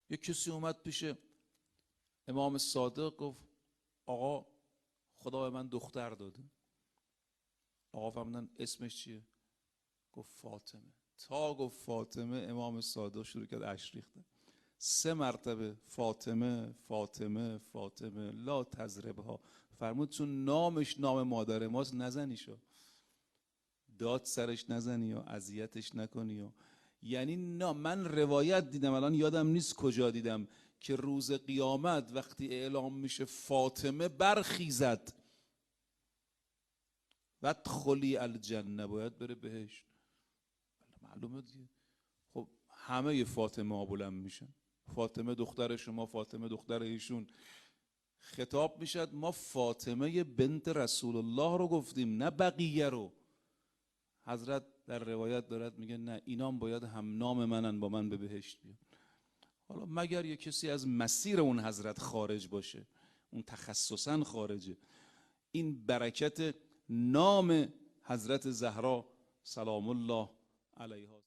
یک کسی اومد پیش امام صادق گفت آقا خدا به من دختر داده. آقا فرمودن اسمش چیه؟ گفت فاطمه. تا گفت فاطمه امام صادق شروع کرد اشک ریختن. 3 مرتبه فاطمه فاطمه فاطمه لا تضربها. فرمود چون نامش نام مادر ماست نزنیشو، داد سرش نزنی یا اذیتش نکنی یا. یعنی نه، من روایت دیدم الان یادم نیست کجا دیدم که روز قیامت وقتی اعلام میشه فاطمه برخیزد وادخلی الجنه، باید بره بهشت. معلومه دیگه. خب همه فاطمه ها بلند میشن، فاطمه دختر شما، فاطمه دختر ایشون. خطاب میشد ما فاطمه بنت رسول الله رو گفتیم نه بقیه رو. حضرت در روایت دارد میگه نه، اینام باید هم نام منن، با من به بهشت بیان. حالا مگر یه کسی از مسیر اون حضرت خارج باشه، اون تخصصا خارجه. این برکت نام حضرت زهرا سلام الله علیها.